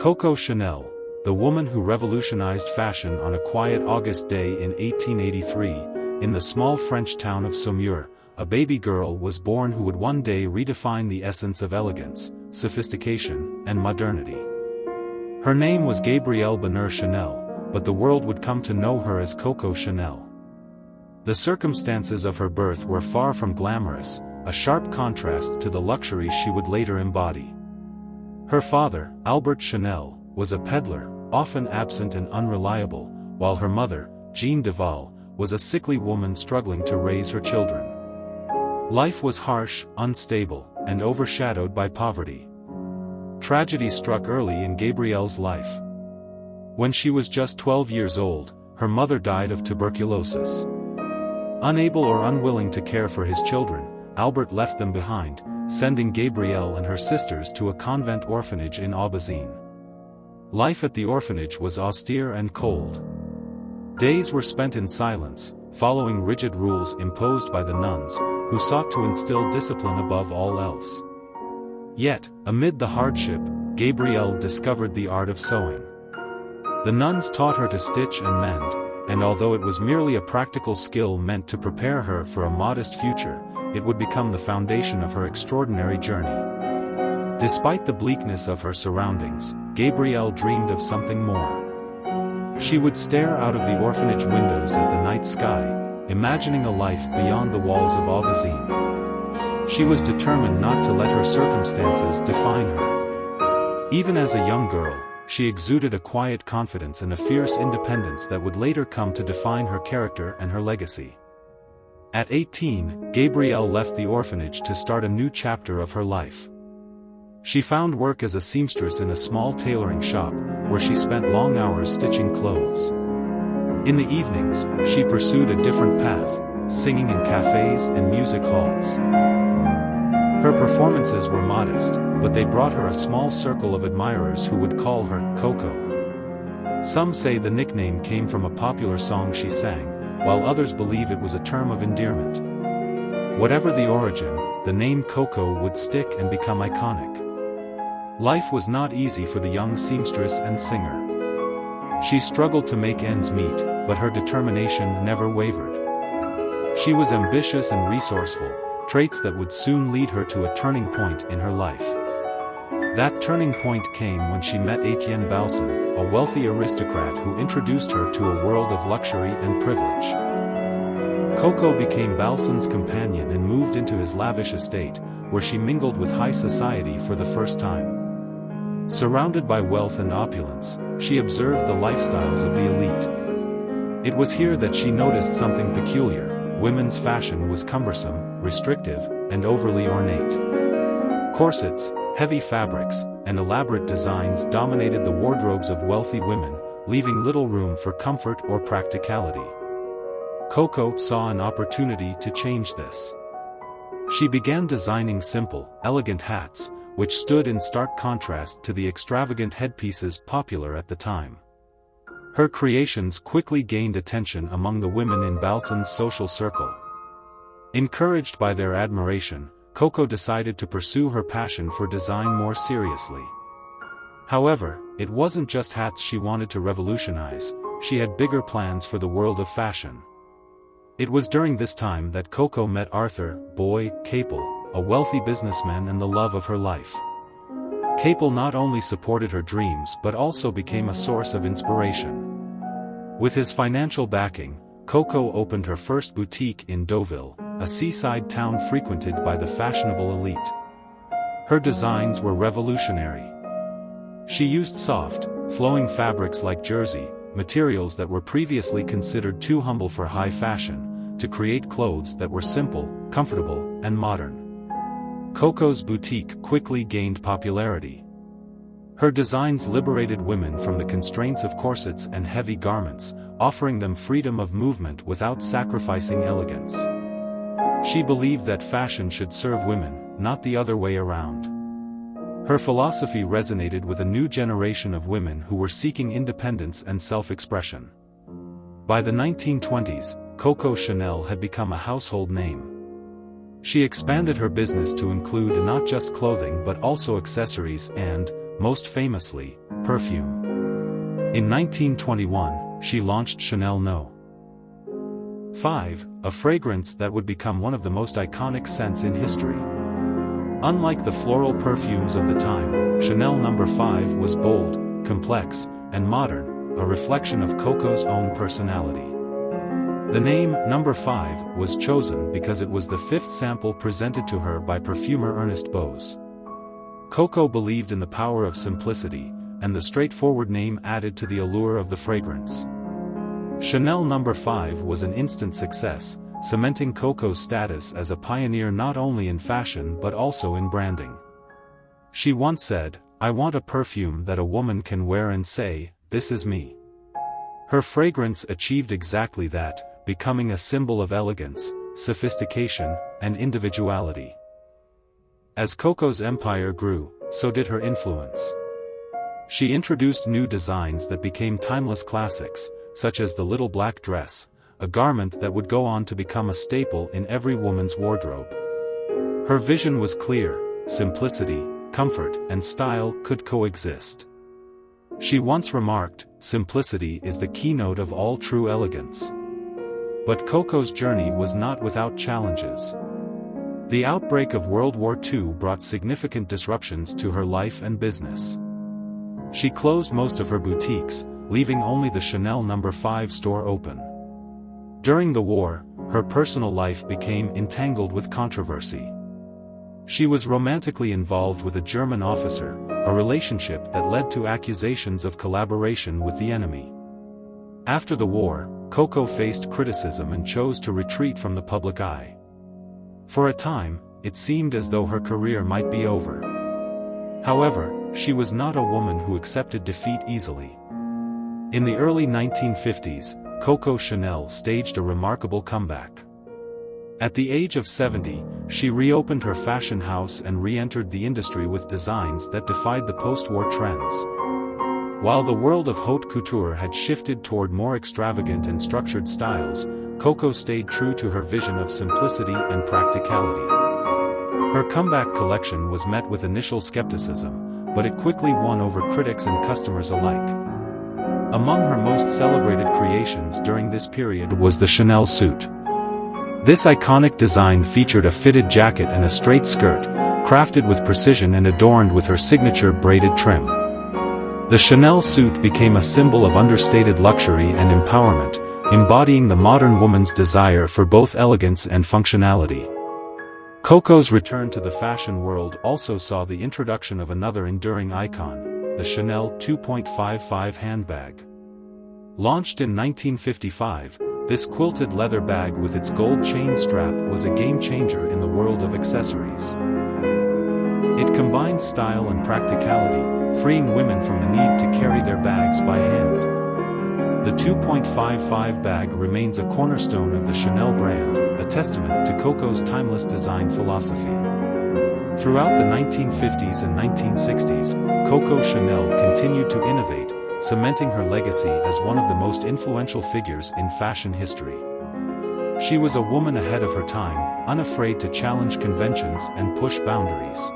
Coco Chanel, the woman who revolutionized fashion on a quiet August day in 1883, in the small French town of Saumur, a baby girl was born who would one day redefine the essence of elegance, sophistication, and modernity. Her name was Gabrielle Bonheur Chanel, but the world would come to know her as Coco Chanel. The circumstances of her birth were far from glamorous, a sharp contrast to the luxury she would later embody. Her father, Albert Chanel, was a peddler, often absent and unreliable, while her mother, Jeanne Duval, was a sickly woman struggling to raise her children. Life was harsh, unstable, and overshadowed by poverty. Tragedy struck early in Gabrielle's life. When she was just 12 years old, her mother died of tuberculosis. Unable or unwilling to care for his children, Albert left them behind, sending Gabrielle and her sisters to a convent orphanage in Aubazine. Life at the orphanage was austere and cold. Days were spent in silence, following rigid rules imposed by the nuns, who sought to instill discipline above all else. Yet, amid the hardship, Gabrielle discovered the art of sewing. The nuns taught her to stitch and mend, and although it was merely a practical skill meant to prepare her for a modest future, it would become the foundation of her extraordinary journey. Despite the bleakness of her surroundings, Gabrielle dreamed of something more. She would stare out of the orphanage windows at the night sky, imagining a life beyond the walls of Aubazine. She was determined not to let her circumstances define her. Even as a young girl, she exuded a quiet confidence and a fierce independence that would later come to define her character and her legacy. At 18, Gabrielle left the orphanage to start a new chapter of her life. She found work as a seamstress in a small tailoring shop, where she spent long hours stitching clothes. In the evenings, she pursued a different path, singing in cafes and music halls. Her performances were modest, but they brought her a small circle of admirers who would call her Coco. Some say the nickname came from a popular song she sang, while others believe it was a term of endearment. Whatever the origin, the name Coco would stick and become iconic. Life was not easy for the young seamstress and singer. She struggled to make ends meet, but her determination never wavered. She was ambitious and resourceful, traits that would soon lead her to a turning point in her life. That turning point came when she met Etienne Balsan, a wealthy aristocrat who introduced her to a world of luxury and privilege. Coco became Balsan's companion and moved into his lavish estate, where she mingled with high society for the first time. Surrounded by wealth and opulence, she observed the lifestyles of the elite. It was here that she noticed something peculiar. Women's fashion was cumbersome, restrictive, and overly ornate. Corsets, heavy fabrics, and elaborate designs dominated the wardrobes of wealthy women, leaving little room for comfort or practicality. Coco saw an opportunity to change this. She began designing simple, elegant hats, which stood in stark contrast to the extravagant headpieces popular at the time. Her creations quickly gained attention among the women in Balsan's social circle. Encouraged by their admiration, Coco decided to pursue her passion for design more seriously. However, it wasn't just hats she wanted to revolutionize, she had bigger plans for the world of fashion. It was during this time that Coco met Arthur "Boy" Capel, a wealthy businessman and the love of her life. Capel not only supported her dreams but also became a source of inspiration. With his financial backing, Coco opened her first boutique in Deauville, a seaside town frequented by the fashionable elite. Her designs were revolutionary. She used soft, flowing fabrics like jersey, materials that were previously considered too humble for high fashion, to create clothes that were simple, comfortable, and modern. Coco's boutique quickly gained popularity. Her designs liberated women from the constraints of corsets and heavy garments, offering them freedom of movement without sacrificing elegance. She believed that fashion should serve women, not the other way around. Her philosophy resonated with a new generation of women who were seeking independence and self-expression. By the 1920s, Coco Chanel had become a household name. She expanded her business to include not just clothing but also accessories and, most famously, Perfume. In 1921, she launched Chanel No. 5, a fragrance that would become one of the most iconic scents in history. Unlike the floral perfumes of the time, Chanel No. 5 was bold, complex, and modern, a reflection of Coco's own personality. The name No. 5 was chosen because it was the fifth sample presented to her by perfumer Ernest Bose. Coco believed in the power of simplicity, and the straightforward name added to the allure of the fragrance. Chanel No. 5 was an instant success, cementing Coco's status as a pioneer not only in fashion but also in branding. She once said, "I want a perfume that a woman can wear and say, 'This is me.'" Her fragrance achieved exactly that, becoming a symbol of elegance, sophistication, and individuality. As Coco's empire grew, so did her influence. She introduced new designs that became timeless classics, such as the little black dress, a garment that would go on to become a staple in every woman's wardrobe. Her vision was clear: simplicity, comfort, and style could coexist. She once remarked, "Simplicity is the keynote of all true elegance." But Coco's journey was not without challenges. The outbreak of World War II brought significant disruptions to her life and business. She closed most of her boutiques, leaving only the Chanel No. 5 store open. During the war, her personal life became entangled with controversy. She was romantically involved with a German officer, a relationship that led to accusations of collaboration with the enemy. After the war, Coco faced criticism and chose to retreat from the public eye. For a time, it seemed as though her career might be over. However, she was not a woman who accepted defeat easily. In the early 1950s, Coco Chanel staged a remarkable comeback. At the age of 70, she reopened her fashion house and re-entered the industry with designs that defied the post-war trends. While the world of haute couture had shifted toward more extravagant and structured styles, Coco stayed true to her vision of simplicity and practicality. Her comeback collection was met with initial skepticism, but it quickly won over critics and customers alike. Among her most celebrated creations during this period was the Chanel suit. This iconic design featured a fitted jacket and a straight skirt, crafted with precision and adorned with her signature braided trim. The Chanel suit became a symbol of understated luxury and empowerment, embodying the modern woman's desire for both elegance and functionality. Coco's return to the fashion world also saw the introduction of another enduring icon, the Chanel 2.55 handbag. Launched in 1955, this quilted leather bag with its gold chain strap was a game-changer in the world of accessories. It combined style and practicality, freeing women from the need to carry their bags by hand. The 2.55 bag remains a cornerstone of the Chanel brand, a testament to Coco's timeless design philosophy. Throughout the 1950s and 1960s, Coco Chanel continued to innovate, cementing her legacy as one of the most influential figures in fashion history. She was a woman ahead of her time, unafraid to challenge conventions and push boundaries.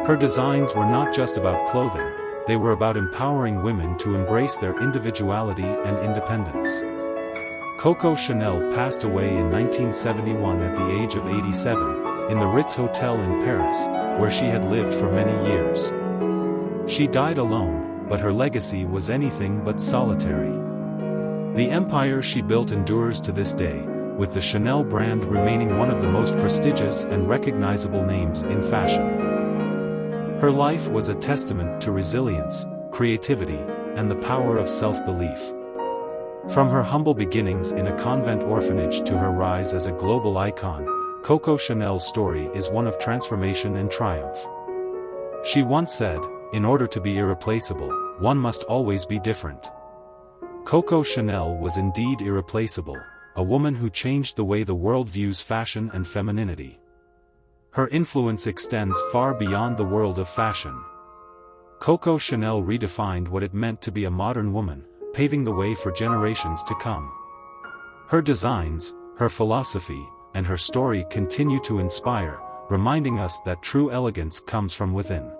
Her designs were not just about clothing, they were about empowering women to embrace their individuality and independence. Coco Chanel passed away in 1971 at the age of 87, in the Ritz Hotel in Paris, where she had lived for many years. She died alone, but her legacy was anything but solitary. The empire she built endures to this day, with the Chanel brand remaining one of the most prestigious and recognizable names in fashion. Her life was a testament to resilience, creativity, and the power of self-belief. From her humble beginnings in a convent orphanage to her rise as a global icon, Coco Chanel's story is one of transformation and triumph. She once said, "In order to be irreplaceable, one must always be different." Coco Chanel was indeed irreplaceable, a woman who changed the way the world views fashion and femininity. Her influence extends far beyond the world of fashion. Coco Chanel redefined what it meant to be a modern woman, paving the way for generations to come. Her designs, her philosophy, and her story continue to inspire, reminding us that true elegance comes from within.